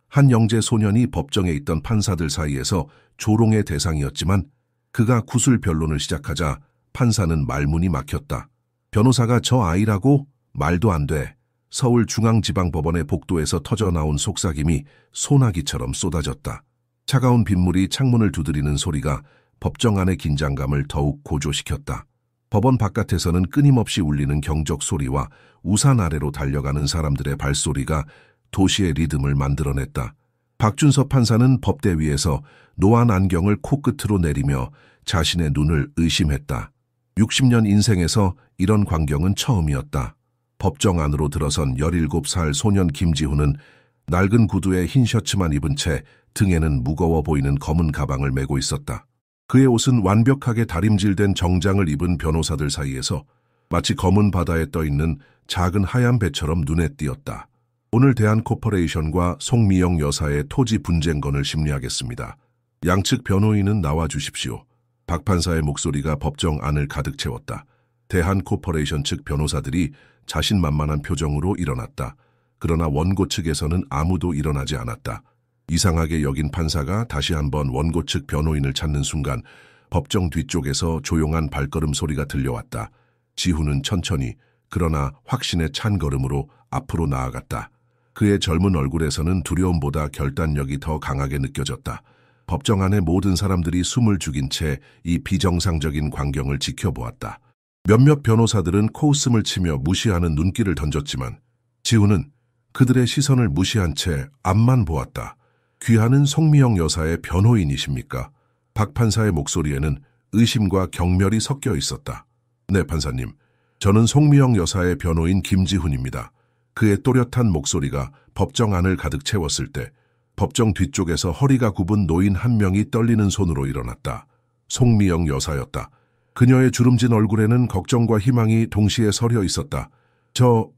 한 영재 소년이 법정에 있던 판사들 사이에서 조롱의 대상이었지만 그가 구술 변론을 시작하자 판사는 말문이 막혔다. 변호사가 저 아이라고? 말도 안 돼. 서울중앙지방법원의 복도에서 터져나온 속삭임이 소나기처럼 쏟아졌다. 차가운 빗물이 창문을 두드리는 소리가 법정 안의 긴장감을 더욱 고조시켰다. 법원 바깥에서는 끊임없이 울리는 경적 소리와 우산 아래로 달려가는 사람들의 발소리가 도시의 리듬을 만들어냈다. 박준섭 판사는 법대 위에서 노안 안경을 코끝으로 내리며 자신의 눈을 의심했다. 60년 인생에서 이런 광경은 처음이었다. 법정 안으로 들어선 17살 소년 김지훈은 낡은 구두에 흰 셔츠만 입은 채 등에는 무거워 보이는 검은 가방을 메고 있었다. 그의 옷은 완벽하게 다림질된 정장을 입은 변호사들 사이에서 마치 검은 바다에 떠있는 작은 하얀 배처럼 눈에 띄었다. 오늘 대한코퍼레이션과 송미영 여사의 토지 분쟁건을 심리하겠습니다. 양측 변호인은 나와주십시오. 박 판사의 목소리가 법정 안을 가득 채웠다. 대한코퍼레이션 측 변호사들이 자신만만한 표정으로 일어났다. 그러나 원고 측에서는 아무도 일어나지 않았다. 이상하게 여긴 판사가 다시 한번 원고 측 변호인을 찾는 순간 법정 뒤쪽에서 조용한 발걸음 소리가 들려왔다. 지훈은 천천히 그러나 확신에 찬 걸음으로 앞으로 나아갔다. 그의 젊은 얼굴에서는 두려움보다 결단력이 더 강하게 느껴졌다. 법정 안의 모든 사람들이 숨을 죽인 채 이 비정상적인 광경을 지켜보았다. 몇몇 변호사들은 코웃음을 치며 무시하는 눈길을 던졌지만 지훈은 그들의 시선을 무시한 채 앞만 보았다. 귀하는 송미영 여사의 변호인이십니까? 박 판사의 목소리에는 의심과 경멸이 섞여 있었다. 네, 판사님. 저는 송미영 여사의 변호인 김지훈입니다. 그의 또렷한 목소리가 법정 안을 가득 채웠을 때 법정 뒤쪽에서 허리가 굽은 노인 한 명이 떨리는 손으로 일어났다. 송미영 여사였다. 그녀의 주름진 얼굴에는 걱정과 희망이 동시에 서려 있었다. 저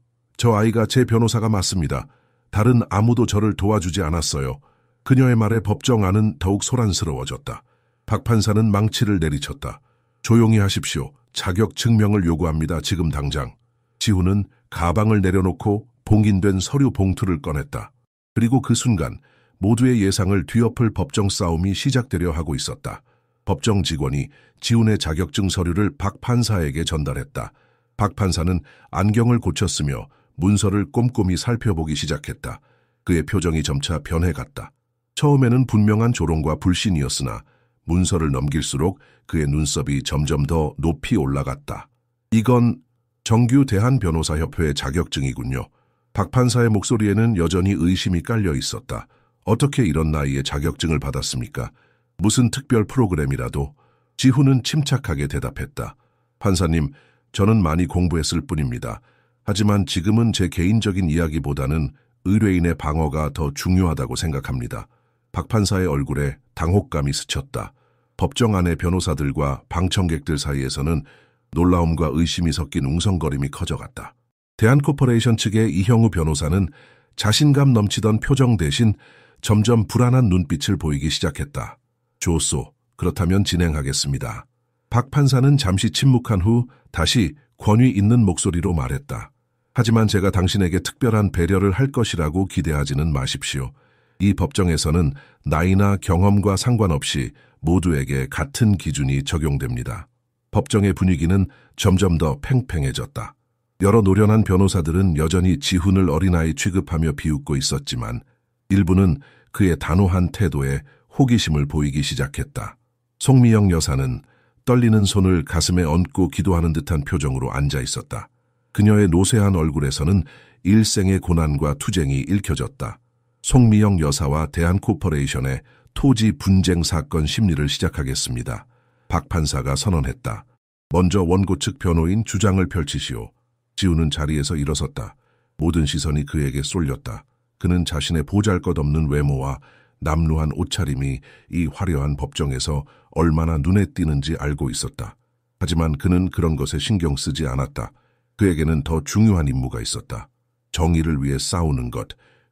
아이가 제 변호사가 맞습니다. 다른 아무도 저를 도와주지 않았어요. 그녀의 말에 법정 안은 더욱 소란스러워졌다. 박 판사는 망치를 내리쳤다. 조용히 하십시오. 자격 증명을 요구합니다. 지금 당장. 지훈은 가방을 내려놓고 봉인된 서류 봉투를 꺼냈다. 그리고 그 순간 모두의 예상을 뒤엎을 법정 싸움이 시작되려 하고 있었다. 법정 직원이 지훈의 자격증 서류를 박 판사에게 전달했다. 박 판사는 안경을 고쳤으며 문서를 꼼꼼히 살펴보기 시작했다. 그의 표정이 점차 변해갔다. 처음에는 분명한 조롱과 불신이었으나 문서를 넘길수록 그의 눈썹이 점점 더 높이 올라갔다. 이건 정규 대한변호사협회의 자격증이군요. 박 판사의 목소리에는 여전히 의심이 깔려 있었다. 어떻게 이런 나이에 자격증을 받았습니까? 무슨 특별 프로그램이라도? 지훈은 침착하게 대답했다. 판사님, 저는 많이 공부했을 뿐입니다. 하지만 지금은 제 개인적인 이야기보다는 의뢰인의 방어가 더 중요하다고 생각합니다. 박 판사의 얼굴에 당혹감이 스쳤다. 법정 안의 변호사들과 방청객들 사이에서는 놀라움과 의심이 섞인 웅성거림이 커져갔다. 대한코퍼레이션 측의 이형우 변호사는 자신감 넘치던 표정 대신 점점 불안한 눈빛을 보이기 시작했다. 좋소. 그렇다면 진행하겠습니다. 박 판사는 잠시 침묵한 후 다시 권위 있는 목소리로 말했다. 하지만 제가 당신에게 특별한 배려를 할 것이라고 기대하지는 마십시오. 이 법정에서는 나이나 경험과 상관없이 모두에게 같은 기준이 적용됩니다. 법정의 분위기는 점점 더 팽팽해졌다. 여러 노련한 변호사들은 여전히 지훈을 어린아이 취급하며 비웃고 있었지만 일부는 그의 단호한 태도에 호기심을 보이기 시작했다. 송미영 여사는 떨리는 손을 가슴에 얹고 기도하는 듯한 표정으로 앉아 있었다. 그녀의 노쇠한 얼굴에서는 일생의 고난과 투쟁이 읽혀졌다. 송미영 여사와 대한코퍼레이션의 토지 분쟁 사건 심리를 시작하겠습니다. 박 판사가 선언했다. 먼저 원고 측 변호인 주장을 펼치시오. 지훈은 자리에서 일어섰다. 모든 시선이 그에게 쏠렸다. 그는 자신의 보잘것없는 외모와 남루한 옷차림이 이 화려한 법정에서 얼마나 눈에 띄는지 알고 있었다. 하지만 그는 그런 것에 신경 쓰지 않았다. 그에게는 더 중요한 임무가 있었다. 정의를 위해 싸우는 것,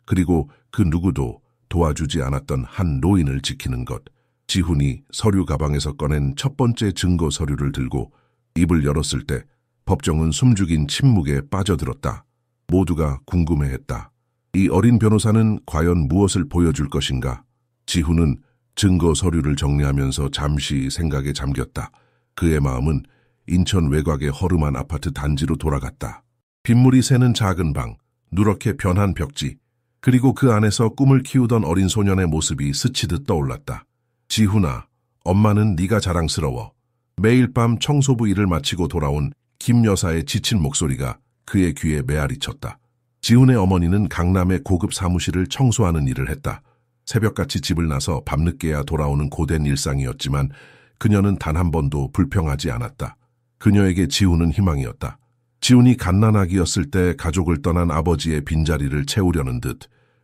그리고 그 누구도 도와주지 않았던 한 노인을 지키는 것. 지훈이 서류 가방에서 꺼낸 첫 번째 증거 서류를 들고 입을 열었을 때 법정은 숨죽인 침묵에 빠져들었다. 모두가 궁금해했다. 이 어린 변호사는 과연 무엇을 보여줄 것인가? 지훈은 증거 서류를 정리하면서 잠시 생각에 잠겼다. 그의 마음은 인천 외곽의 허름한 아파트 단지로 돌아갔다. 빗물이 새는 작은 방, 누렇게 변한 벽지, 그리고 그 안에서 꿈을 키우던 어린 소년의 모습이 스치듯 떠올랐다. 지훈아, 엄마는 네가 자랑스러워. 매일 밤 청소부 일을 마치고 돌아온 김 여사의 지친 목소리가 그의 귀에 메아리 쳤다. 지훈의 어머니는 강남의 고급 사무실을 청소하는 일을 했다. 새벽같이 집을 나서 밤늦게야 돌아오는 고된 일상이었지만 그녀는 단 한 번도 불평하지 않았다. 그녀에게 지훈은 희망이었다. 지훈이 갓난아기였을 때 가족을 떠난 아버지의 빈자리를 채우려는 듯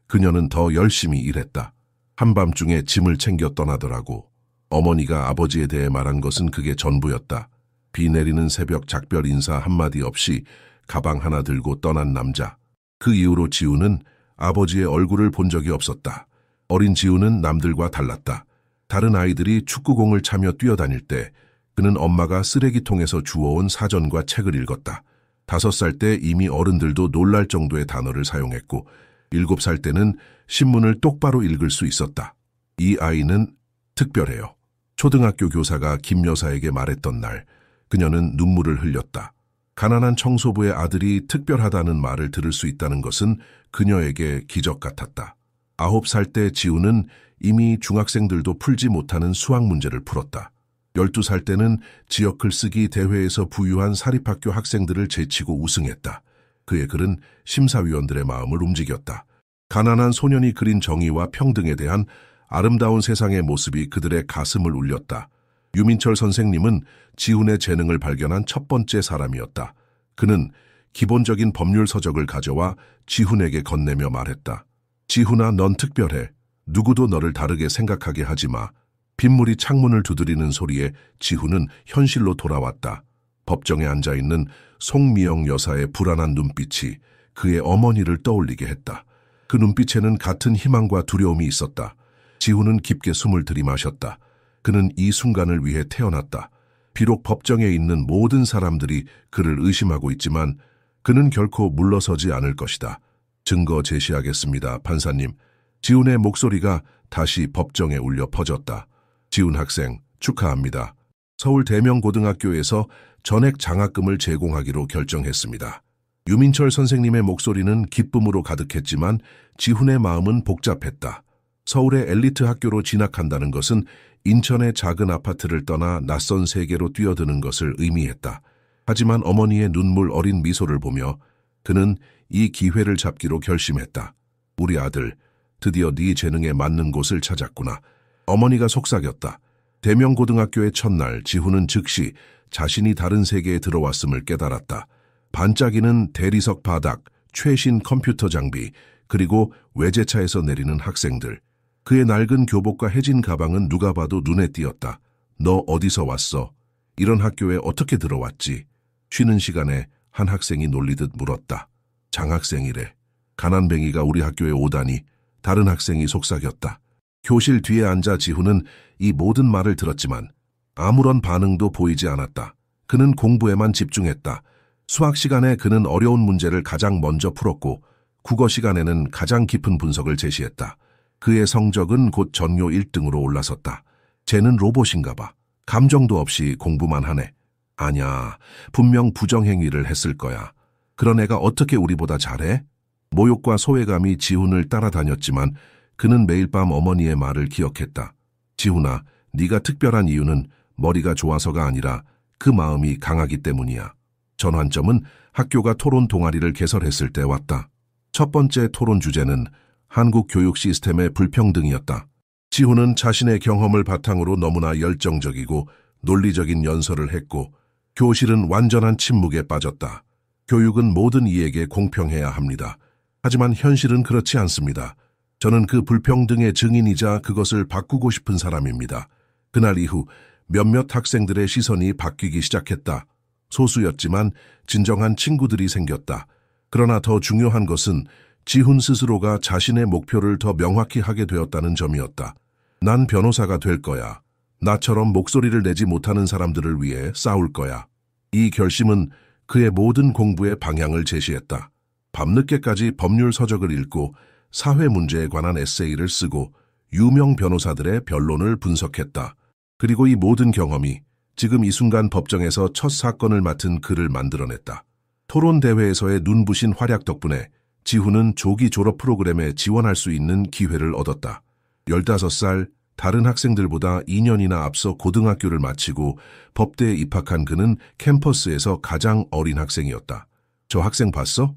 그녀는 더 열심히 일했다. 한밤중에 짐을 챙겨 떠나더라고. 어머니가 아버지에 대해 말한 것은 그게 전부였다. 비 내리는 새벽 작별 인사 한마디 없이 가방 하나 들고 떠난 남자. 그 이후로 지훈은 아버지의 얼굴을 본 적이 없었다. 어린 지훈은 남들과 달랐다. 다른 아이들이 축구공을 차며 뛰어다닐 때 그는 엄마가 쓰레기통에서 주워온 사전과 책을 읽었다. 5살 때 이미 어른들도 놀랄 정도의 단어를 사용했고 7살 때는 신문을 똑바로 읽을 수 있었다. 이 아이는 특별해요. 초등학교 교사가 김 여사에게 말했던 날 그녀는 눈물을 흘렸다. 가난한 청소부의 아들이 특별하다는 말을 들을 수 있다는 것은 그녀에게 기적 같았다. 9살 때 지훈은 이미 중학생들도 풀지 못하는 수학 문제를 풀었다. 12살 때는 지역 글쓰기 대회에서 부유한 사립학교 학생들을 제치고 우승했다. 그의 글은 심사위원들의 마음을 움직였다. 가난한 소년이 그린 정의와 평등에 대한 아름다운 세상의 모습이 그들의 가슴을 울렸다. 유민철 선생님은 지훈의 재능을 발견한 첫 번째 사람이었다. 그는 기본적인 법률 서적을 가져와 지훈에게 건네며 말했다. 지훈아, 넌 특별해. 누구도 너를 다르게 생각하게 하지 마. 빗물이 창문을 두드리는 소리에 지훈은 현실로 돌아왔다. 법정에 앉아있는 송미영 여사의 불안한 눈빛이 그의 어머니를 떠올리게 했다. 그 눈빛에는 같은 희망과 두려움이 있었다. 지훈은 깊게 숨을 들이마셨다. 그는 이 순간을 위해 태어났다. 비록 법정에 있는 모든 사람들이 그를 의심하고 있지만 그는 결코 물러서지 않을 것이다. 증거 제시하겠습니다, 판사님. 지훈의 목소리가 다시 법정에 울려 퍼졌다. 지훈 학생, 축하합니다. 서울 대명고등학교에서 전액 장학금을 제공하기로 결정했습니다. 유민철 선생님의 목소리는 기쁨으로 가득했지만 지훈의 마음은 복잡했다. 서울의 엘리트 학교로 진학한다는 것은 인천의 작은 아파트를 떠나 낯선 세계로 뛰어드는 것을 의미했다. 하지만 어머니의 눈물 어린 미소를 보며 그는 이 기회를 잡기로 결심했다. 우리 아들, 드디어 네 재능에 맞는 곳을 찾았구나. 어머니가 속삭였다. 대명고등학교의 첫날 지훈은 즉시 자신이 다른 세계에 들어왔음을 깨달았다. 반짝이는 대리석 바닥, 최신 컴퓨터 장비, 그리고 외제차에서 내리는 학생들. 그의 낡은 교복과 해진 가방은 누가 봐도 눈에 띄었다. 너 어디서 왔어? 이런 학교에 어떻게 들어왔지? 쉬는 시간에 한 학생이 놀리듯 물었다. 장학생이래. 가난뱅이가 우리 학교에 오다니. 다른 학생이 속삭였다. 교실 뒤에 앉아 지훈은 이 모든 말을 들었지만 아무런 반응도 보이지 않았다. 그는 공부에만 집중했다. 수학 시간에 그는 어려운 문제를 가장 먼저 풀었고 국어 시간에는 가장 깊은 분석을 제시했다. 그의 성적은 곧 전교 1등으로 올라섰다. 쟤는 로봇인가 봐. 감정도 없이 공부만 하네. 아냐, 분명 부정행위를 했을 거야. 그런 애가 어떻게 우리보다 잘해? 모욕과 소외감이 지훈을 따라다녔지만 그는 매일 밤 어머니의 말을 기억했다. 지훈아, 네가 특별한 이유는 머리가 좋아서가 아니라 그 마음이 강하기 때문이야. 전환점은 학교가 토론 동아리를 개설했을 때 왔다. 첫 번째 토론 주제는 한국 교육 시스템의 불평등이었다. 지훈은 자신의 경험을 바탕으로 너무나 열정적이고 논리적인 연설을 했고 교실은 완전한 침묵에 빠졌다. 교육은 모든 이에게 공평해야 합니다. 하지만 현실은 그렇지 않습니다. 저는 그 불평등의 증인이자 그것을 바꾸고 싶은 사람입니다. 그날 이후 몇몇 학생들의 시선이 바뀌기 시작했다. 소수였지만 진정한 친구들이 생겼다. 그러나 더 중요한 것은 지훈 스스로가 자신의 목표를 더 명확히 하게 되었다는 점이었다. 난 변호사가 될 거야. 나처럼 목소리를 내지 못하는 사람들을 위해 싸울 거야. 이 결심은 그의 모든 공부의 방향을 제시했다. 밤늦게까지 법률 서적을 읽고 사회 문제에 관한 에세이를 쓰고 유명 변호사들의 변론을 분석했다. 그리고 이 모든 경험이 지금 이 순간 법정에서 첫 사건을 맡은 그를 만들어냈다. 토론 대회에서의 눈부신 활약 덕분에 지훈은 조기 졸업 프로그램에 지원할 수 있는 기회를 얻었다. 15살, 다른 학생들보다 2년이나 앞서 고등학교를 마치고 법대에 입학한 그는 캠퍼스에서 가장 어린 학생이었다. 저 학생 봤어?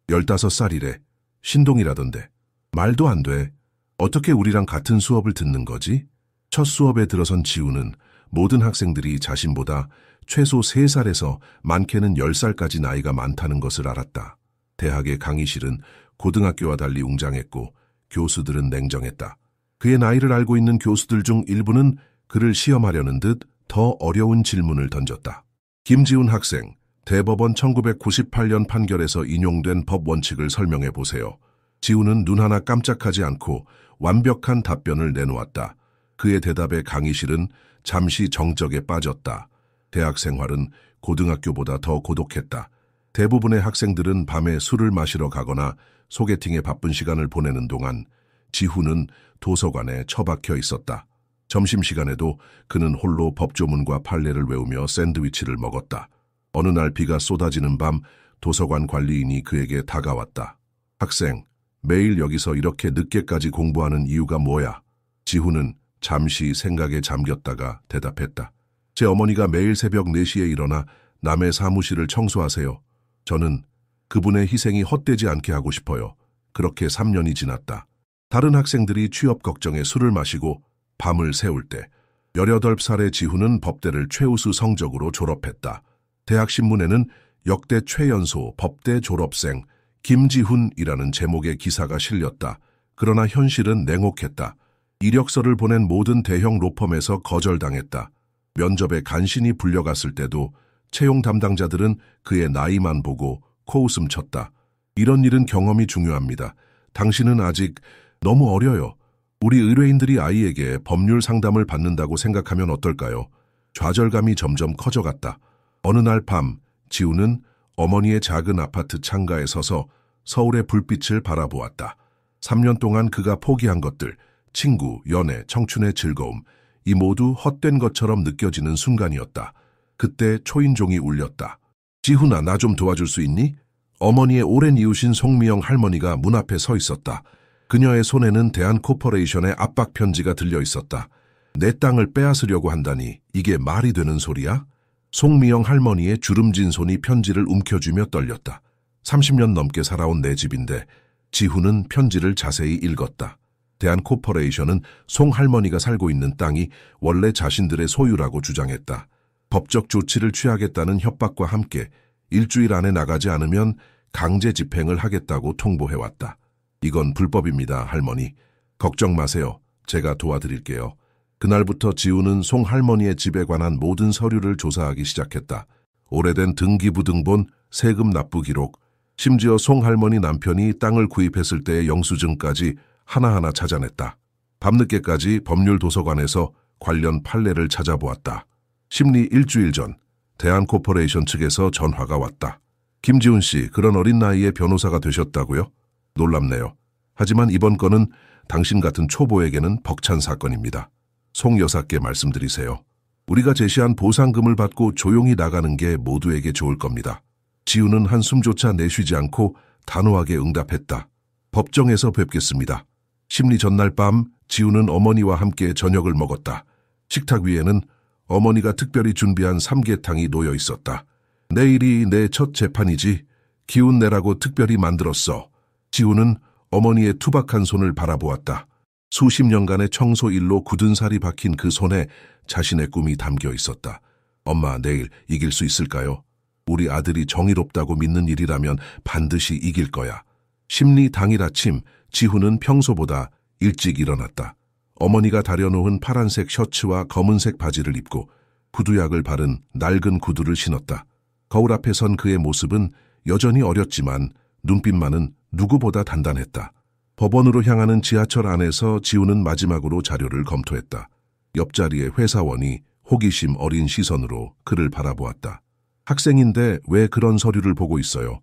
15살이래. 신동이라던데. 말도 안 돼. 어떻게 우리랑 같은 수업을 듣는 거지? 첫 수업에 들어선 지훈은 모든 학생들이 자신보다 최소 3살에서 많게는 10살까지 나이가 많다는 것을 알았다. 대학의 강의실은 고등학교와 달리 웅장했고 교수들은 냉정했다. 그의 나이를 알고 있는 교수들 중 일부는 그를 시험하려는 듯 더 어려운 질문을 던졌다. 김지훈 학생, 대법원 1998년 판결에서 인용된 법 원칙을 설명해 보세요. 지훈은 눈 하나 깜짝하지 않고 완벽한 답변을 내놓았다. 그의 대답에 강의실은 잠시 정적에 빠졌다. 대학 생활은 고등학교보다 더 고독했다. 대부분의 학생들은 밤에 술을 마시러 가거나 소개팅에 바쁜 시간을 보내는 동안 지훈은 도서관에 처박혀 있었다. 점심시간에도 그는 홀로 법조문과 판례를 외우며 샌드위치를 먹었다. 어느 날 비가 쏟아지는 밤 도서관 관리인이 그에게 다가왔다. 학생, 매일 여기서 이렇게 늦게까지 공부하는 이유가 뭐야? 지훈은 잠시 생각에 잠겼다가 대답했다. 제 어머니가 매일 새벽 4시에 일어나 남의 사무실을 청소하세요. 저는 그분의 희생이 헛되지 않게 하고 싶어요. 그렇게 3년이 지났다. 다른 학생들이 취업 걱정에 술을 마시고 밤을 새울 때 18살의 지훈은 법대를 최우수 성적으로 졸업했다. 대학 신문에는 역대 최연소 법대 졸업생 김지훈이라는 제목의 기사가 실렸다. 그러나 현실은 냉혹했다. 이력서를 보낸 모든 대형 로펌에서 거절당했다. 면접에 간신히 불려갔을 때도 채용 담당자들은 그의 나이만 보고 코웃음 쳤다. 이런 일은 경험이 중요합니다. 당신은 아직 너무 어려요. 우리 의뢰인들이 아이에게 법률 상담을 받는다고 생각하면 어떨까요? 좌절감이 점점 커져갔다. 어느 날 밤, 지훈은 어머니의 작은 아파트 창가에 서서 서울의 불빛을 바라보았다. 3년 동안 그가 포기한 것들, 친구, 연애, 청춘의 즐거움, 이 모두 헛된 것처럼 느껴지는 순간이었다. 그때 초인종이 울렸다. 지훈아, 나 좀 도와줄 수 있니? 어머니의 오랜 이웃인 송미영 할머니가 문 앞에 서 있었다. 그녀의 손에는 대한코퍼레이션의 압박 편지가 들려 있었다. 내 땅을 빼앗으려고 한다니 이게 말이 되는 소리야? 송미영 할머니의 주름진 손이 편지를 움켜쥐며 떨렸다. 30년 넘게 살아온 내 집인데 지훈은 편지를 자세히 읽었다. 대한코퍼레이션은 송 할머니가 살고 있는 땅이 원래 자신들의 소유라고 주장했다. 법적 조치를 취하겠다는 협박과 함께 일주일 안에 나가지 않으면 강제 집행을 하겠다고 통보해왔다. 이건 불법입니다, 할머니. 걱정 마세요. 제가 도와드릴게요. 그날부터 지훈은 송 할머니의 집에 관한 모든 서류를 조사하기 시작했다. 오래된 등기부등본, 세금 납부 기록, 심지어 송 할머니 남편이 땅을 구입했을 때의 영수증까지 하나하나 찾아냈다. 밤늦게까지 법률 도서관에서 관련 판례를 찾아보았다. 심리 일주일 전, 대한코퍼레이션 측에서 전화가 왔다. 김지훈 씨, 그런 어린 나이에 변호사가 되셨다고요? 놀랍네요. 하지만 이번 건은 당신 같은 초보에게는 벅찬 사건입니다. 송 여사께 말씀드리세요. 우리가 제시한 보상금을 받고 조용히 나가는 게 모두에게 좋을 겁니다. 지훈은 한숨조차 내쉬지 않고 단호하게 응답했다. 법정에서 뵙겠습니다. 심리 전날 밤 지훈은 어머니와 함께 저녁을 먹었다. 식탁 위에는 어머니가 특별히 준비한 삼계탕이 놓여 있었다. 내일이 내 첫 재판이지. 기운 내라고 특별히 만들었어. 지훈은 어머니의 투박한 손을 바라보았다. 수십 년간의 청소 일로 굳은 살이 박힌 그 손에 자신의 꿈이 담겨 있었다. 엄마, 내일 이길 수 있을까요? 우리 아들이 정의롭다고 믿는 일이라면 반드시 이길 거야. 심리 당일 아침, 지훈은 평소보다 일찍 일어났다. 어머니가 다려놓은 파란색 셔츠와 검은색 바지를 입고 구두약을 바른 낡은 구두를 신었다. 거울 앞에 선 그의 모습은 여전히 어렸지만 눈빛만은 누구보다 단단했다. 법원으로 향하는 지하철 안에서 지훈은 마지막으로 자료를 검토했다. 옆자리의 회사원이 호기심 어린 시선으로 그를 바라보았다. 학생인데 왜 그런 서류를 보고 있어요?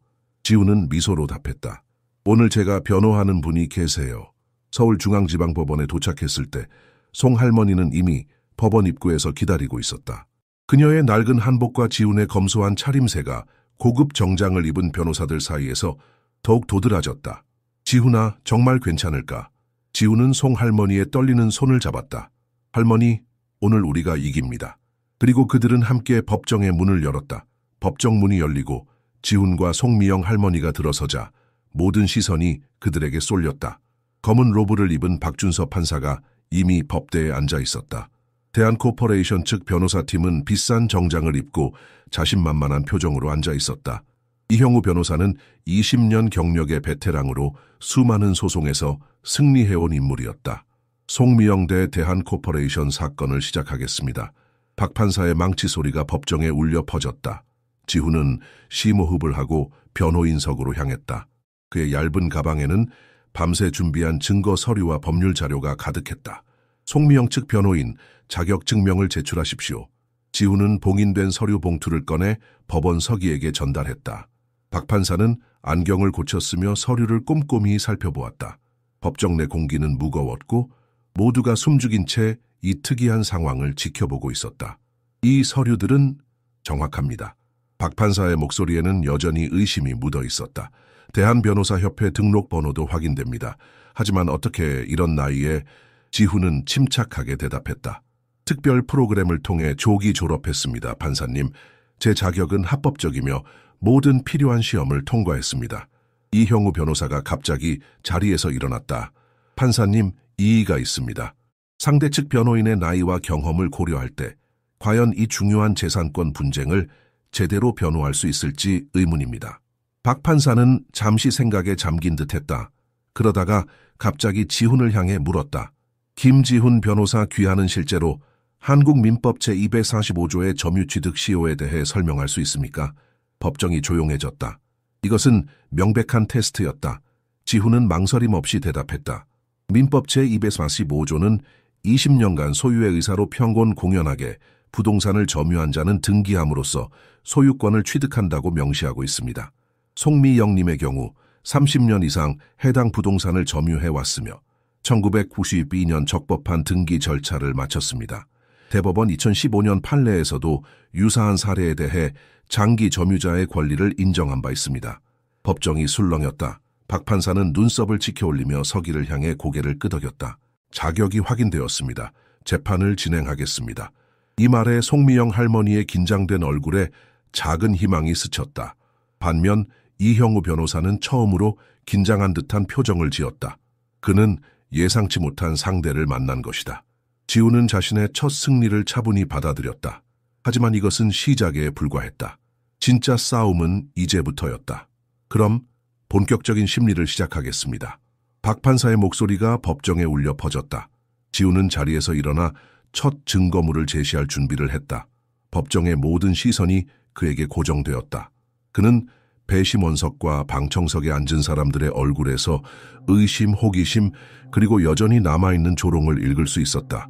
지훈은 미소로 답했다. 오늘 제가 변호하는 분이 계세요. 서울중앙지방법원에 도착했을 때 송할머니는 이미 법원 입구에서 기다리고 있었다. 그녀의 낡은 한복과 지훈의 검소한 차림새가 고급 정장을 입은 변호사들 사이에서 더욱 도드라졌다. 지훈아, 정말 괜찮을까? 지훈은 송할머니의 떨리는 손을 잡았다. 할머니, 오늘 우리가 이깁니다. 그리고 그들은 함께 법정의 문을 열었다. 법정 문이 열리고 지훈과 송미영 할머니가 들어서자 모든 시선이 그들에게 쏠렸다. 검은 로브를 입은 박준서 판사가 이미 법대에 앉아 있었다. 대한코퍼레이션 측 변호사팀은 비싼 정장을 입고 자신만만한 표정으로 앉아 있었다. 이형우 변호사는 20년 경력의 베테랑으로 수많은 소송에서 승리해온 인물이었다. 송미영 대 대한코퍼레이션 사건을 시작하겠습니다. 박 판사의 망치 소리가 법정에 울려 퍼졌다. 지훈은 심호흡을 하고 변호인석으로 향했다. 그의 얇은 가방에는 밤새 준비한 증거 서류와 법률 자료가 가득했다. 송미영 측 변호인, 자격 증명을 제출하십시오. 지훈은 봉인된 서류 봉투를 꺼내 법원 서기에게 전달했다. 박 판사는 안경을 고쳤으며 서류를 꼼꼼히 살펴보았다. 법정 내 공기는 무거웠고 모두가 숨죽인 채 이 특이한 상황을 지켜보고 있었다. 이 서류들은 정확합니다. 박 판사의 목소리에는 여전히 의심이 묻어 있었다. 대한변호사협회 등록번호도 확인됩니다. 하지만 어떻게 이런 나이에? 지훈은 침착하게 대답했다. 특별 프로그램을 통해 조기 졸업했습니다, 판사님. 제 자격은 합법적이며 모든 필요한 시험을 통과했습니다. 이형우 변호사가 갑자기 자리에서 일어났다. 판사님, 이의가 있습니다. 상대 측 변호인의 나이와 경험을 고려할 때 과연 이 중요한 재산권 분쟁을 제대로 변호할 수 있을지 의문입니다. 박 판사는 잠시 생각에 잠긴 듯했다. 그러다가 갑자기 지훈을 향해 물었다. 김지훈 변호사 귀하는 실제로 한국민법 제245조의 점유취득 시효에 대해 설명할 수 있습니까? 법정이 조용해졌다. 이것은 명백한 테스트였다. 지훈은 망설임 없이 대답했다. 민법 제245조는 20년간 소유의 의사로 평곤 공연하게 부동산을 점유한 자는 등기함으로써 소유권을 취득한다고 명시하고 있습니다. 송미영님의 경우 30년 이상 해당 부동산을 점유해왔으며 1992년 적법한 등기 절차를 마쳤습니다. 대법원 2015년 판례에서도 유사한 사례에 대해 장기 점유자의 권리를 인정한 바 있습니다. 법정이 술렁였다. 박 판사는 눈썹을 치켜올리며 서기를 향해 고개를 끄덕였다. 자격이 확인되었습니다. 재판을 진행하겠습니다. 이 말에 송미영 할머니의 긴장된 얼굴에 작은 희망이 스쳤다. 반면 이형우 변호사는 처음으로 긴장한 듯한 표정을 지었다. 그는 예상치 못한 상대를 만난 것이다. 지훈은 자신의 첫 승리를 차분히 받아들였다. 하지만 이것은 시작에 불과했다. 진짜 싸움은 이제부터였다. 그럼 본격적인 심리를 시작하겠습니다. 박 판사의 목소리가 법정에 울려 퍼졌다. 지훈은 자리에서 일어나 첫 증거물을 제시할 준비를 했다. 법정의 모든 시선이 그에게 고정되었다. 그는 배심 원석과 방청석에 앉은 사람들의 얼굴에서 의심, 호기심, 그리고 여전히 남아있는 조롱을 읽을 수 있었다.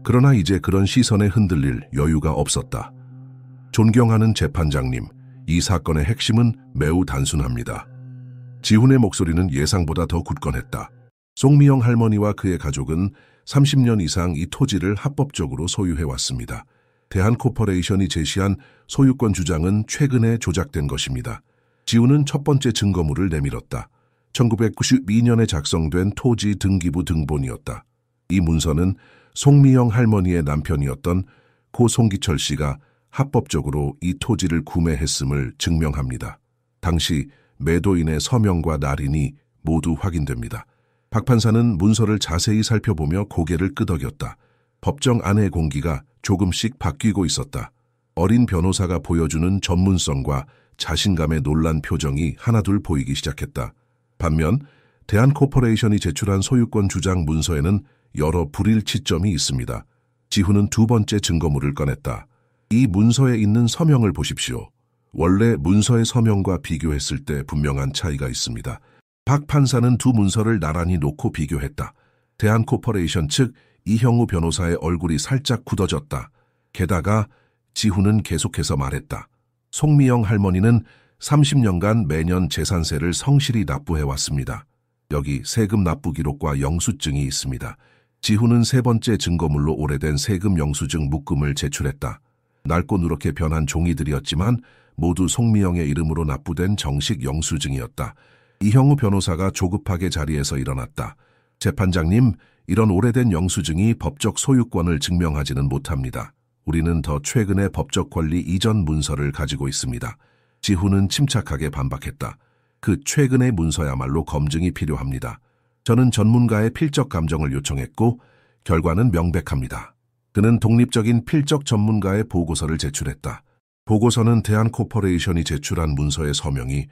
그러나 이제 그런 시선에 흔들릴 여유가 없었다. 존경하는 재판장님, 이 사건의 핵심은 매우 단순합니다. 지훈의 목소리는 예상보다 더 굳건했다. 송미영 할머니와 그의 가족은 30년 이상 이 토지를 합법적으로 소유해왔습니다. 대한코퍼레이션이 제시한 소유권 주장은 최근에 조작된 것입니다. 지훈은 첫 번째 증거물을 내밀었다. 1992년에 작성된 토지 등기부 등본이었다. 이 문서는 송미영 할머니의 남편이었던 고 송기철 씨가 합법적으로 이 토지를 구매했음을 증명합니다. 당시 매도인의 서명과 날인이 모두 확인됩니다. 박 판사는 문서를 자세히 살펴보며 고개를 끄덕였다. 법정 안의 공기가 조금씩 바뀌고 있었다. 어린 변호사가 보여주는 전문성과 자신감의 놀란 표정이 하나둘 보이기 시작했다. 반면 대한코퍼레이션이 제출한 소유권 주장 문서에는 여러 불일치점이 있습니다. 지훈은 두 번째 증거물을 꺼냈다. 이 문서에 있는 서명을 보십시오. 원래 문서의 서명과 비교했을 때 분명한 차이가 있습니다. 박 판사는 두 문서를 나란히 놓고 비교했다. 대한코퍼레이션 측 이형우 변호사의 얼굴이 살짝 굳어졌다. 게다가 지훈은 계속해서 말했다. 송미영 할머니는 30년간 매년 재산세를 성실히 납부해왔습니다. 여기 세금 납부 기록과 영수증이 있습니다. 지훈은 세 번째 증거물로 오래된 세금 영수증 묶음을 제출했다. 낡고 누렇게 변한 종이들이었지만 모두 송미영의 이름으로 납부된 정식 영수증이었다. 이형우 변호사가 조급하게 자리에서 일어났다. 재판장님, 이런 오래된 영수증이 법적 소유권을 증명하지는 못합니다. 우리는 더 최근의 법적 권리 이전 문서를 가지고 있습니다. 지훈은 침착하게 반박했다. 그 최근의 문서야말로 검증이 필요합니다. 저는 전문가의 필적 감정을 요청했고 결과는 명백합니다. 그는 독립적인 필적 전문가의 보고서를 제출했다. 보고서는 대한코퍼레이션이 제출한 문서의 서명이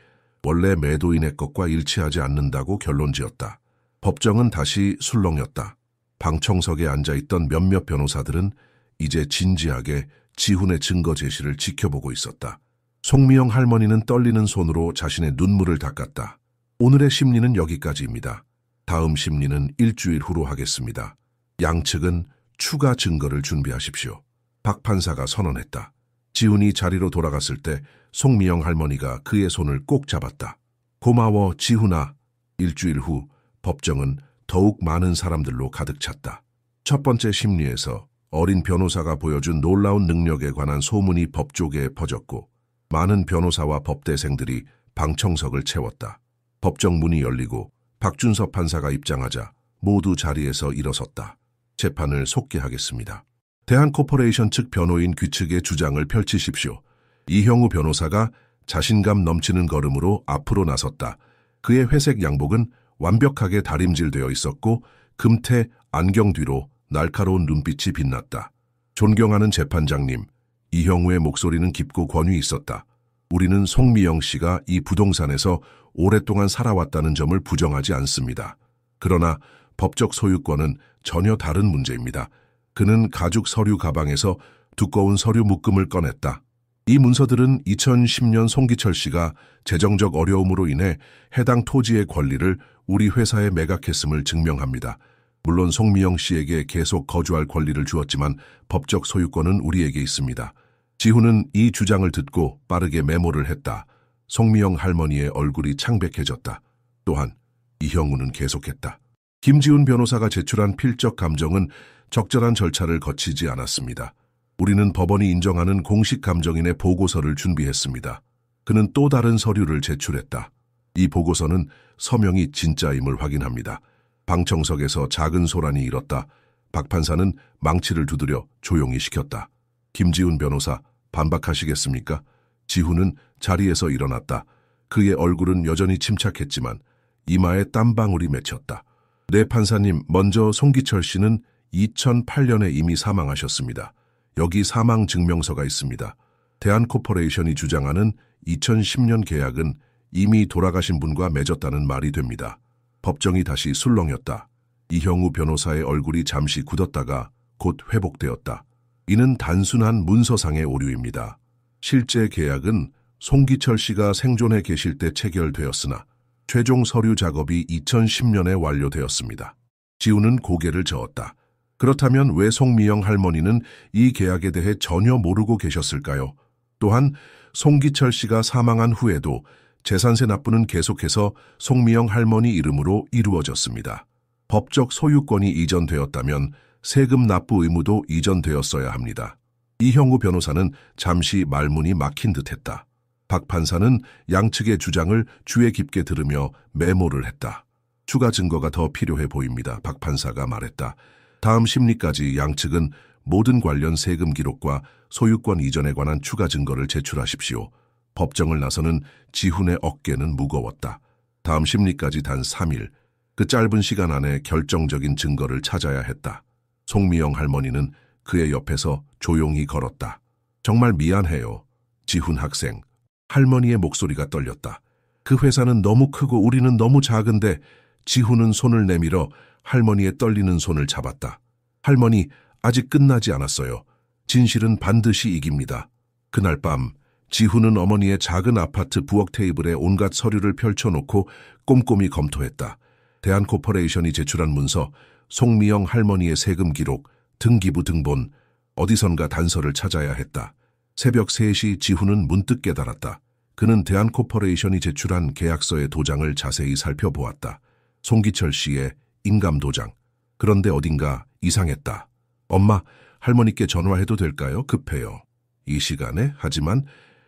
원래 매도인의 것과 일치하지 않는다고 결론지었다. 법정은 다시 술렁였다. 방청석에 앉아있던 몇몇 변호사들은 이제 진지하게 지훈의 증거 제시를 지켜보고 있었다. 송미영 할머니는 떨리는 손으로 자신의 눈물을 닦았다. 오늘의 심리는 여기까지입니다. 다음 심리는 일주일 후로 하겠습니다. 양측은 추가 증거를 준비하십시오. 박 판사가 선언했다. 지훈이 자리로 돌아갔을 때 송미영 할머니가 그의 손을 꼭 잡았다. 고마워, 지훈아. 일주일 후 법정은 더욱 많은 사람들로 가득 찼다. 첫 번째 심리에서 어린 변호사가 보여준 놀라운 능력에 관한 소문이 법조계에 퍼졌고 많은 변호사와 법대생들이 방청석을 채웠다. 법정 문이 열리고 박준섭 판사가 입장하자 모두 자리에서 일어섰다. 재판을 속기하겠습니다. 대한코퍼레이션 측 변호인 규측의 주장을 펼치십시오. 이형우 변호사가 자신감 넘치는 걸음으로 앞으로 나섰다. 그의 회색 양복은 완벽하게 다림질되어 있었고 금태 안경 뒤로 날카로운 눈빛이 빛났다. 존경하는 재판장님, 이형우의 목소리는 깊고 권위 있었다. 우리는 송미영 씨가 이 부동산에서 오랫동안 살아왔다는 점을 부정하지 않습니다. 그러나 법적 소유권은 전혀 다른 문제입니다. 그는 가죽 서류 가방에서 두꺼운 서류 묶음을 꺼냈다. 이 문서들은 2010년 송기철 씨가 재정적 어려움으로 인해 해당 토지의 권리를 우리 회사에 매각했음을 증명합니다. 물론 송미영 씨에게 계속 거주할 권리를 주었지만 법적 소유권은 우리에게 있습니다. 지훈은 이 주장을 듣고 빠르게 메모를 했다. 송미영 할머니의 얼굴이 창백해졌다. 또한 이형우는 계속했다. 김지훈 변호사가 제출한 필적 감정은 적절한 절차를 거치지 않았습니다. 우리는 법원이 인정하는 공식 감정인의 보고서를 준비했습니다. 그는 또 다른 서류를 제출했다. 이 보고서는 서명이 진짜임을 확인합니다. 방청석에서 작은 소란이 일었다. 박 판사는 망치를 두드려 조용히 시켰다. 김지훈 변호사, 반박하시겠습니까? 지훈은 자리에서 일어났다. 그의 얼굴은 여전히 침착했지만 이마에 땀방울이 맺혔다. 네 판사님, 먼저 송기철 씨는 2008년에 이미 사망하셨습니다. 여기 사망 증명서가 있습니다. 대한코퍼레이션이 주장하는 2010년 계약은 이미 돌아가신 분과 맺었다는 말이 됩니다. 법정이 다시 술렁였다. 이형우 변호사의 얼굴이 잠시 굳었다가 곧 회복되었다. 이는 단순한 문서상의 오류입니다. 실제 계약은 송기철 씨가 생존해 계실 때 체결되었으나 최종 서류 작업이 2010년에 완료되었습니다. 지훈은 고개를 저었다. 그렇다면 왜 송미영 할머니는 이 계약에 대해 전혀 모르고 계셨을까요? 또한 송기철 씨가 사망한 후에도 재산세 납부는 계속해서 송미영 할머니 이름으로 이루어졌습니다. 법적 소유권이 이전되었다면 세금 납부 의무도 이전되었어야 합니다. 이형우 변호사는 잠시 말문이 막힌 듯했다. 박 판사는 양측의 주장을 주의 깊게 들으며 메모를 했다. 추가 증거가 더 필요해 보입니다. 박 판사가 말했다. 다음 심리까지 양측은 모든 관련 세금 기록과 소유권 이전에 관한 추가 증거를 제출하십시오. 법정을 나서는 지훈의 어깨는 무거웠다. 다음 심리까지 단 3일, 그 짧은 시간 안에 결정적인 증거를 찾아야 했다. 송미영 할머니는 그의 옆에서 조용히 걸었다. 정말 미안해요. 지훈 학생. 할머니의 목소리가 떨렸다. 그 회사는 너무 크고 우리는 너무 작은데. 지훈은 손을 내밀어 할머니의 떨리는 손을 잡았다. 할머니, 아직 끝나지 않았어요. 진실은 반드시 이깁니다. 그날 밤 지훈은 어머니의 작은 아파트 부엌 테이블에 온갖 서류를 펼쳐놓고 꼼꼼히 검토했다. 대한코퍼레이션이 제출한 문서, 송미영 할머니의 세금 기록, 등기부 등본, 어디선가 단서를 찾아야 했다. 새벽 3시 지훈은 문득 깨달았다. 그는 대한코퍼레이션이 제출한 계약서의 도장을 자세히 살펴보았다. 송기철 씨의 인감 도장. 그런데 어딘가 이상했다. 엄마, 할머니께 전화해도 될까요? 급해요. 이 시간에? 하지만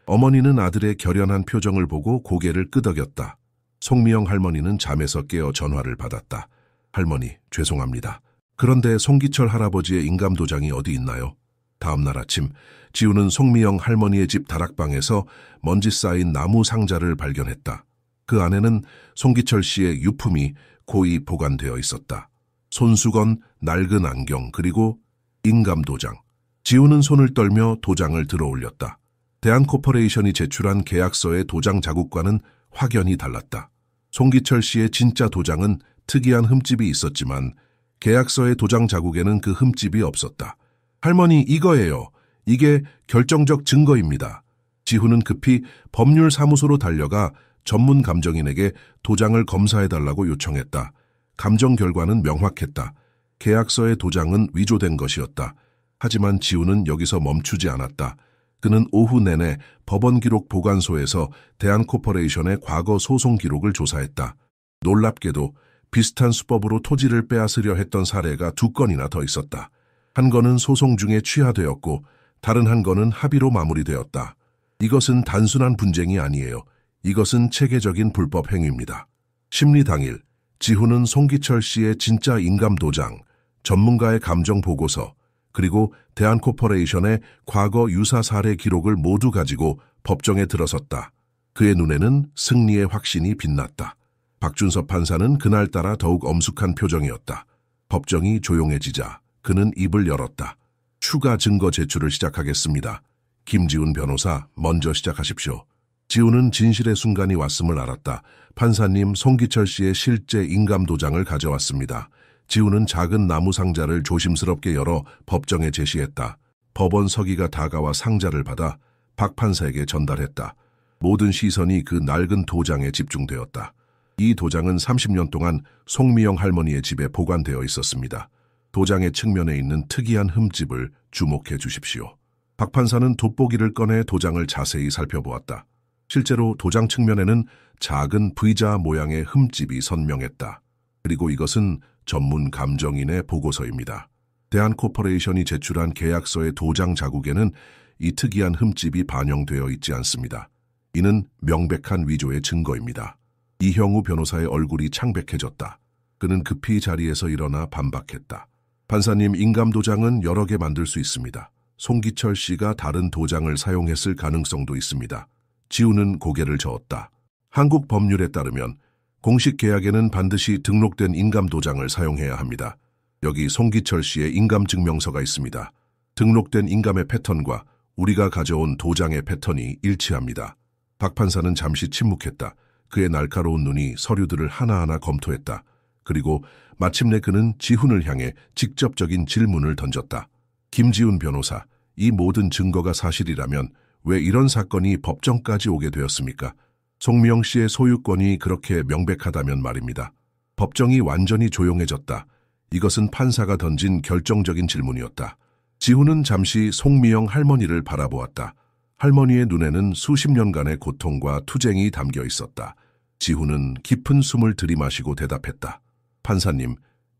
어머니는 아들의 결연한 표정을 보고 고개를 끄덕였다. 송미영 할머니는 잠에서 깨어 전화를 받았다. 할머니, 죄송합니다. 그런데 송기철 할아버지의 인감 도장이 어디 있나요? 다음 날 아침, 지우는 송미영 할머니의 집 다락방에서 먼지 쌓인 나무 상자를 발견했다. 그 안에는 송기철 씨의 유품이 고이 보관되어 있었다. 손수건, 낡은 안경, 그리고 인감 도장. 지우는 손을 떨며 도장을 들어 올렸다. 대한코퍼레이션이 제출한 계약서의 도장 자국과는 확연히 달랐다. 송기철 씨의 진짜 도장은 특이한 흠집이 있었지만 계약서의 도장 자국에는 그 흠집이 없었다. 할머니, 이거예요. 이게 결정적 증거입니다. 지훈은 급히 법률사무소로 달려가 전문 감정인에게 도장을 검사해달라고 요청했다. 감정 결과는 명확했다. 계약서의 도장은 위조된 것이었다. 하지만 지훈은 여기서 멈추지 않았다. 그는 오후 내내 법원 기록 보관소에서 대한코퍼레이션의 과거 소송 기록을 조사했다. 놀랍게도 비슷한 수법으로 토지를 빼앗으려 했던 사례가 2건이나 더 있었다. 한 건은 소송 중에 취하되었고 다른 한 건은 합의로 마무리되었다. 이것은 단순한 분쟁이 아니에요. 이것은 체계적인 불법 행위입니다. 심리 당일, 지훈은 송기철 씨의 진짜 인감 도장, 전문가의 감정 보고서, 그리고 대한코퍼레이션의 과거 유사 사례 기록을 모두 가지고 법정에 들어섰다. 그의 눈에는 승리의 확신이 빛났다. 박준섭 판사는 그날따라 더욱 엄숙한 표정이었다. 법정이 조용해지자 그는 입을 열었다. 추가 증거 제출을 시작하겠습니다. 김지훈 변호사, 먼저 시작하십시오. 지훈은 진실의 순간이 왔음을 알았다. 판사님, 송기철 씨의 실제 인감 도장을 가져왔습니다. 지훈은 작은 나무 상자를 조심스럽게 열어 법정에 제시했다. 법원 서기가 다가와 상자를 받아 박 판사에게 전달했다. 모든 시선이 그 낡은 도장에 집중되었다. 이 도장은 30년 동안 송미영 할머니의 집에 보관되어 있었습니다. 도장의 측면에 있는 특이한 흠집을 주목해 주십시오. 박 판사는 돋보기를 꺼내 도장을 자세히 살펴보았다. 실제로 도장 측면에는 작은 V자 모양의 흠집이 선명했다. 그리고 이것은 전문 감정인의 보고서입니다. 대한코퍼레이션이 제출한 계약서의 도장 자국에는 이 특이한 흠집이 반영되어 있지 않습니다. 이는 명백한 위조의 증거입니다. 이형우 변호사의 얼굴이 창백해졌다. 그는 급히 자리에서 일어나 반박했다. 판사님, 인감 도장은 여러 개 만들 수 있습니다. 송기철 씨가 다른 도장을 사용했을 가능성도 있습니다. 지우는 고개를 저었다. 한국 법률에 따르면 공식 계약에는 반드시 등록된 인감 도장을 사용해야 합니다. 여기 송기철 씨의 인감 증명서가 있습니다. 등록된 인감의 패턴과 우리가 가져온 도장의 패턴이 일치합니다. 박 판사는 잠시 침묵했다. 그의 날카로운 눈이 서류들을 하나하나 검토했다. 그리고 마침내 그는 지훈을 향해 직접적인 질문을 던졌다. 김지훈 변호사, 이 모든 증거가 사실이라면 왜 이런 사건이 법정까지 오게 되었습니까? 송미영 씨의 소유권이 그렇게 명백하다면 말입니다. 법정이 완전히 조용해졌다. 이것은 판사가 던진 결정적인 질문이었다. 지훈은 잠시 송미영 할머니를 바라보았다. 할머니의 눈에는 수십 년간의 고통과 투쟁이 담겨 있었다. 지훈은 깊은 숨을 들이마시고 대답했다. 판사님,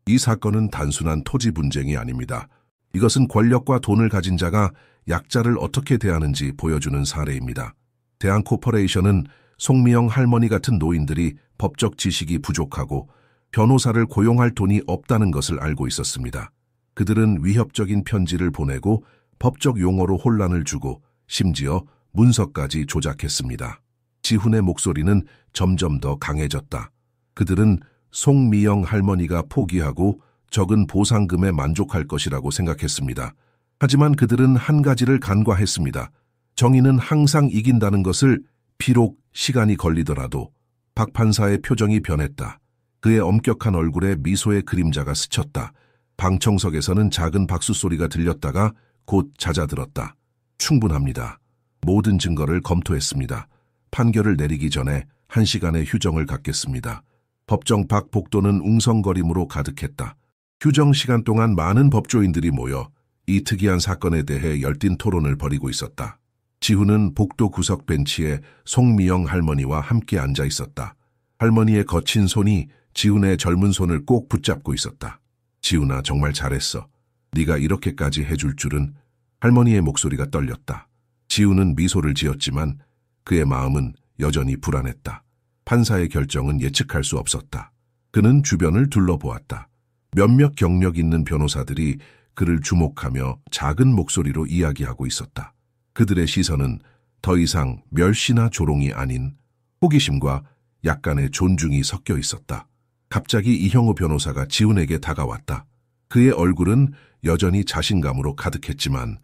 이 사건은 단순한 토지 분쟁이 아닙니다. 이것은 권력과 돈을 가진 자가 약자를 어떻게 대하는지 보여주는 사례입니다. 대한코퍼레이션은 송미영 할머니 같은 노인들이 법적 지식이 부족하고 변호사를 고용할 돈이 없다는 것을 알고 있었습니다. 그들은 위협적인 편지를 보내고 법적 용어로 혼란을 주고 심지어 문서까지 조작했습니다. 지훈의 목소리는 점점 더 강해졌다. 그들은 송미영 할머니가 포기하고 적은 보상금에 만족할 것이라고 생각했습니다. 하지만 그들은 한 가지를 간과했습니다. 정의는 항상 이긴다는 것을. 비록 시간이 걸리더라도. 박 판사의 표정이 변했다. 그의 엄격한 얼굴에 미소의 그림자가 스쳤다. 방청석에서는 작은 박수 소리가 들렸다가 곧 잦아들었다. 충분합니다. 모든 증거를 검토했습니다. 판결을 내리기 전에 1시간의 휴정을 갖겠습니다. 법정 밖 복도는 웅성거림으로 가득했다. 휴정 시간 동안 많은 법조인들이 모여 이 특이한 사건에 대해 열띤 토론을 벌이고 있었다. 지훈은 복도 구석 벤치에 송미영 할머니와 함께 앉아 있었다. 할머니의 거친 손이 지훈의 젊은 손을 꼭 붙잡고 있었다. 지훈아, 정말 잘했어. 네가 이렇게까지 해줄 줄은. 할머니의 목소리가 떨렸다. 지훈은 미소를 지었지만 그의 마음은 여전히 불안했다. 판사의 결정은 예측할 수 없었다. 그는 주변을 둘러보았다. 몇몇 경력 있는 변호사들이 그를 주목하며 작은 목소리로 이야기하고 있었다. 그들의 시선은 더 이상 멸시나 조롱이 아닌 호기심과 약간의 존중이 섞여 있었다. 갑자기 이형우 변호사가 지훈에게 다가왔다. 그의 얼굴은 여전히 자신감으로 가득했지만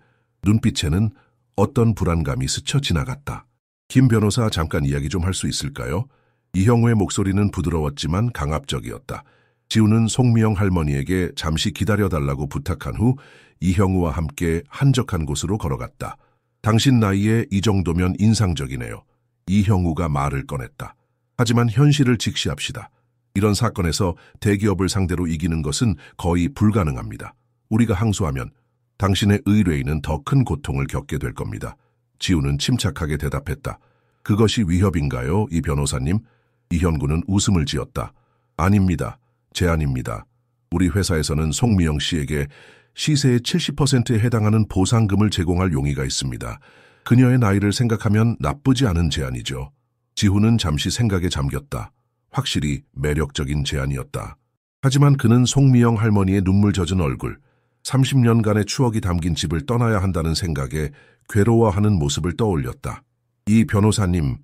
눈빛에는 어떤 불안감이 스쳐 지나갔다. 김 변호사, 잠깐 이야기 좀 할 수 있을까요? 이형우의 목소리는 부드러웠지만 강압적이었다. 지훈은 송미영 할머니에게 잠시 기다려달라고 부탁한 후 이형우와 함께 한적한 곳으로 걸어갔다. 당신 나이에 이 정도면 인상적이네요. 이형우가 말을 꺼냈다. 하지만 현실을 직시합시다. 이런 사건에서 대기업을 상대로 이기는 것은 거의 불가능합니다. 우리가 항소하면 당신의 의뢰인은 더 큰 고통을 겪게 될 겁니다. 지훈은 침착하게 대답했다. 그것이 위협인가요, 이 변호사님? 이현구는 웃음을 지었다. 아닙니다. 제안입니다. 우리 회사에서는 송미영 씨에게 시세의 70%에 해당하는 보상금을 제공할 용의가 있습니다. 그녀의 나이를 생각하면 나쁘지 않은 제안이죠. 지훈은 잠시 생각에 잠겼다. 확실히 매력적인 제안이었다. 하지만 그는 송미영 할머니의 눈물 젖은 얼굴, 30년간의 추억이 담긴 집을 떠나야 한다는 생각에 괴로워하는 모습을 떠올렸다. 이 변호사님,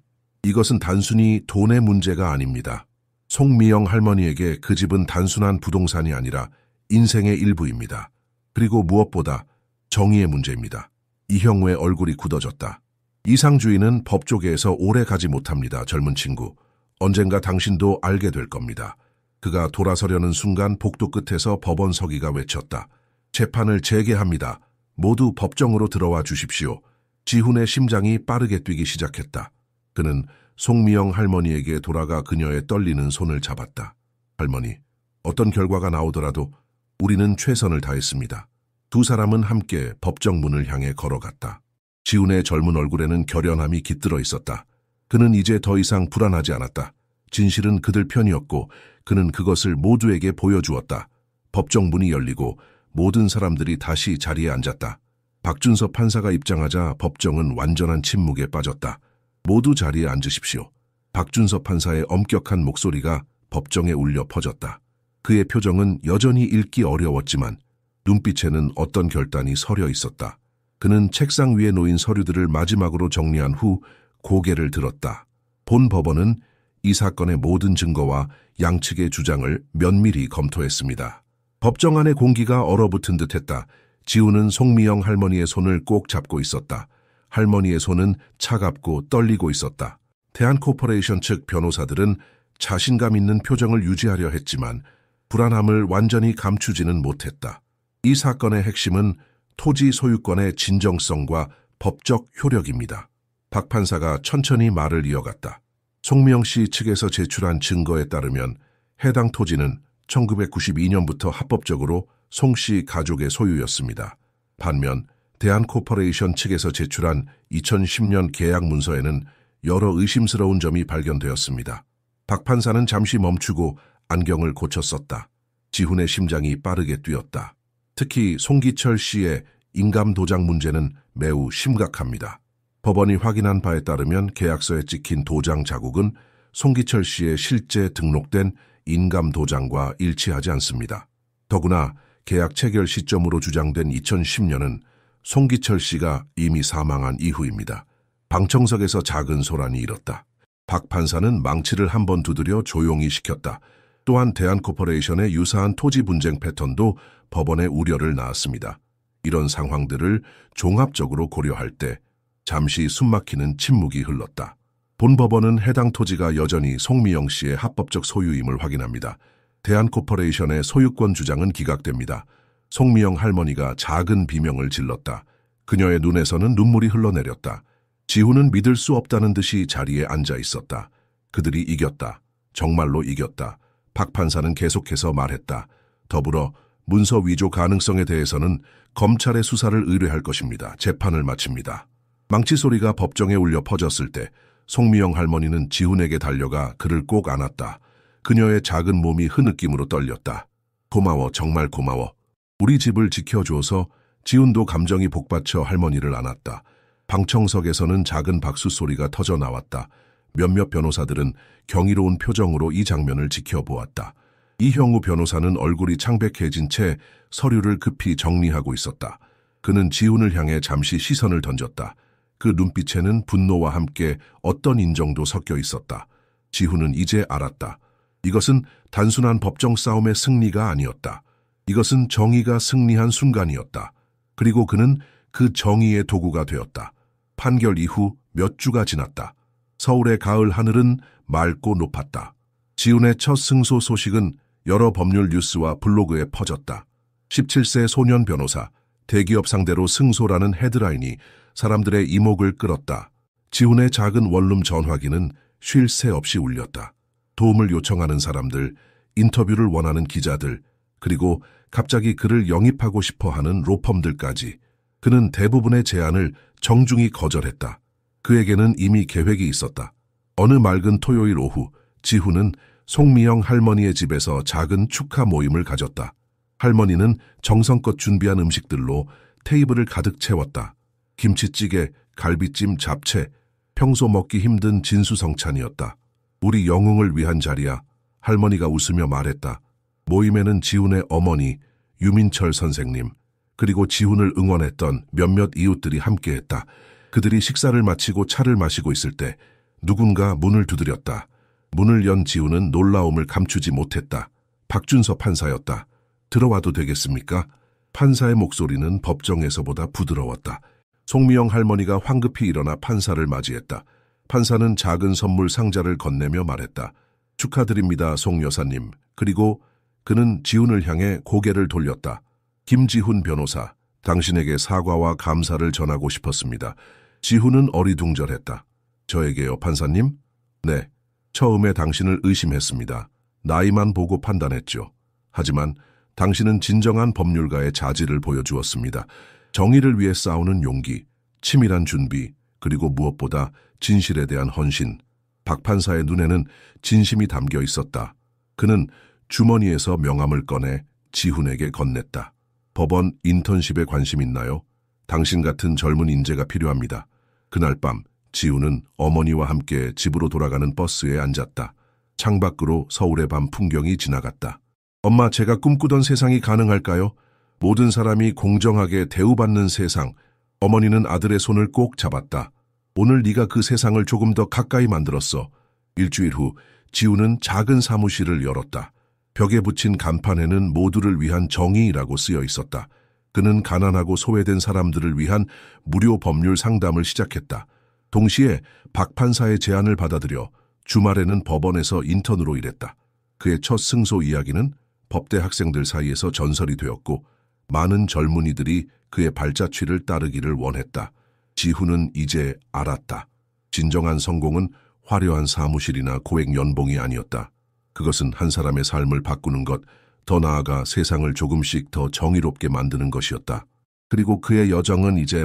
이것은 단순히 돈의 문제가 아닙니다. 송미영 할머니에게 그 집은 단순한 부동산이 아니라 인생의 일부입니다. 그리고 무엇보다 정의의 문제입니다. 이형우의 얼굴이 굳어졌다. 이상주의는 법조계에서 오래 가지 못합니다, 젊은 친구. 언젠가 당신도 알게 될 겁니다. 그가 돌아서려는 순간 복도 끝에서 법원 서기가 외쳤다. 재판을 재개합니다. 모두 법정으로 들어와 주십시오. 지훈의 심장이 빠르게 뛰기 시작했다. 그는 송미영 할머니에게 돌아가 그녀의 떨리는 손을 잡았다. 할머니, 어떤 결과가 나오더라도 우리는 최선을 다했습니다. 두 사람은 함께 법정 문을 향해 걸어갔다. 지훈의 젊은 얼굴에는 결연함이 깃들어 있었다. 그는 이제 더 이상 불안하지 않았다. 진실은 그들 편이었고 그는 그것을 모두에게 보여주었다. 법정 문이 열리고 모든 사람들이 다시 자리에 앉았다. 박준섭 판사가 입장하자 법정은 완전한 침묵에 빠졌다. 모두 자리에 앉으십시오. 박준섭 판사의 엄격한 목소리가 법정에 울려 퍼졌다. 그의 표정은 여전히 읽기 어려웠지만 눈빛에는 어떤 결단이 서려 있었다. 그는 책상 위에 놓인 서류들을 마지막으로 정리한 후 고개를 들었다. 본 법원은 이 사건의 모든 증거와 양측의 주장을 면밀히 검토했습니다. 법정 안의 공기가 얼어붙은 듯했다. 지훈은 송미영 할머니의 손을 꼭 잡고 있었다. 할머니의 손은 차갑고 떨리고 있었다. 대한코퍼레이션 측 변호사들은 자신감 있는 표정을 유지하려 했지만 불안함을 완전히 감추지는 못했다. 이 사건의 핵심은 토지 소유권의 진정성과 법적 효력입니다. 박 판사가 천천히 말을 이어갔다. 송미영 씨 측에서 제출한 증거에 따르면 해당 토지는 1992년부터 합법적으로 송 씨 가족의 소유였습니다. 반면 대한코퍼레이션 측에서 제출한 2010년 계약 문서에는 여러 의심스러운 점이 발견되었습니다. 박 판사는 잠시 멈추고 안경을 고쳐 썼다. 지훈의 심장이 빠르게 뛰었다. 특히 송기철 씨의 인감 도장 문제는 매우 심각합니다. 법원이 확인한 바에 따르면 계약서에 찍힌 도장 자국은 송기철 씨의 실제 등록된 인감 도장과 일치하지 않습니다. 더구나 계약 체결 시점으로 주장된 2010년은 송기철 씨가 이미 사망한 이후입니다. 방청석에서 작은 소란이 일었다. 박 판사는 망치를 한번 두드려 조용히 시켰다. 또한 대한코퍼레이션의 유사한 토지 분쟁 패턴도 법원의 우려를 낳았습니다. 이런 상황들을 종합적으로 고려할 때 잠시 숨막히는 침묵이 흘렀다. 본 법원은 해당 토지가 여전히 송미영 씨의 합법적 소유임을 확인합니다. 대한코퍼레이션의 소유권 주장은 기각됩니다. 송미영 할머니가 작은 비명을 질렀다. 그녀의 눈에서는 눈물이 흘러내렸다. 지훈은 믿을 수 없다는 듯이 자리에 앉아 있었다. 그들이 이겼다. 정말로 이겼다. 박 판사는 계속해서 말했다. 더불어 문서 위조 가능성에 대해서는 검찰의 수사를 의뢰할 것입니다. 재판을 마칩니다. 망치 소리가 법정에 울려 퍼졌을 때 송미영 할머니는 지훈에게 달려가 그를 꼭 안았다. 그녀의 작은 몸이 흐느낌으로 떨렸다. 고마워, 정말 고마워. 우리 집을 지켜줘서. 지훈도 감정이 복받쳐 할머니를 안았다. 방청석에서는 작은 박수 소리가 터져 나왔다. 몇몇 변호사들은 경이로운 표정으로 이 장면을 지켜보았다. 이형우 변호사는 얼굴이 창백해진 채 서류를 급히 정리하고 있었다. 그는 지훈을 향해 잠시 시선을 던졌다. 그 눈빛에는 분노와 함께 어떤 인정도 섞여 있었다. 지훈은 이제 알았다. 이것은 단순한 법정 싸움의 승리가 아니었다. 이것은 정의가 승리한 순간이었다. 그리고 그는 그 정의의 도구가 되었다. 판결 이후 몇 주가 지났다. 서울의 가을 하늘은 맑고 높았다. 지훈의 첫 승소 소식은 여러 법률 뉴스와 블로그에 퍼졌다. 17세 소년 변호사, 대기업 상대로 승소라는 헤드라인이 사람들의 이목을 끌었다. 지훈의 작은 원룸 전화기는 쉴 새 없이 울렸다. 도움을 요청하는 사람들, 인터뷰를 원하는 기자들, 그리고 갑자기 그를 영입하고 싶어하는 로펌들까지. 그는 대부분의 제안을 정중히 거절했다. 그에게는 이미 계획이 있었다. 어느 맑은 토요일 오후, 지훈은 송미영 할머니의 집에서 작은 축하 모임을 가졌다. 할머니는 정성껏 준비한 음식들로 테이블을 가득 채웠다. 김치찌개, 갈비찜, 잡채, 평소 먹기 힘든 진수성찬이었다. 우리 영웅을 위한 자리야. 할머니가 웃으며 말했다. 모임에는 지훈의 어머니, 유민철 선생님, 그리고 지훈을 응원했던 몇몇 이웃들이 함께했다. 그들이 식사를 마치고 차를 마시고 있을 때 누군가 문을 두드렸다. 문을 연 지훈은 놀라움을 감추지 못했다. 박준서 판사였다. 들어와도 되겠습니까? 판사의 목소리는 법정에서보다 부드러웠다. 송미영 할머니가 황급히 일어나 판사를 맞이했다. 판사는 작은 선물 상자를 건네며 말했다. 축하드립니다, 송 여사님. 그리고 그는 지훈을 향해 고개를 돌렸다. 김지훈 변호사, 당신에게 사과와 감사를 전하고 싶었습니다. 지훈은 어리둥절했다. 저에게요, 판사님? 네, 처음에 당신을 의심했습니다. 나이만 보고 판단했죠. 하지만 당신은 진정한 법률가의 자질을 보여주었습니다. 정의를 위해 싸우는 용기, 치밀한 준비, 그리고 무엇보다 진실에 대한 헌신. 박 판사의 눈에는 진심이 담겨 있었다. 그는 주머니에서 명함을 꺼내 지훈에게 건넸다. 법원 인턴십에 관심 있나요? 당신 같은 젊은 인재가 필요합니다. 그날 밤 지훈은 어머니와 함께 집으로 돌아가는 버스에 앉았다. 창밖으로 서울의 밤 풍경이 지나갔다. 엄마, 제가 꿈꾸던 세상이 가능할까요? 모든 사람이 공정하게 대우받는 세상. 어머니는 아들의 손을 꼭 잡았다. 오늘 네가 그 세상을 조금 더 가까이 만들었어. 일주일 후 지훈은 작은 사무실을 열었다. 벽에 붙인 간판에는 모두를 위한 정의라고 쓰여 있었다. 그는 가난하고 소외된 사람들을 위한 무료 법률 상담을 시작했다. 동시에 박 판사의 제안을 받아들여 주말에는 법원에서 인턴으로 일했다. 그의 첫 승소 이야기는 법대 학생들 사이에서 전설이 되었고 많은 젊은이들이 그의 발자취를 따르기를 원했다. 지훈은 이제 알았다. 진정한 성공은 화려한 사무실이나 고액 연봉이 아니었다. 그것은 한 사람의 삶을 바꾸는 것, 더 나아가 세상을 조금씩 더 정의롭게 만드는 것이었다. 그리고 그의 여정은 이제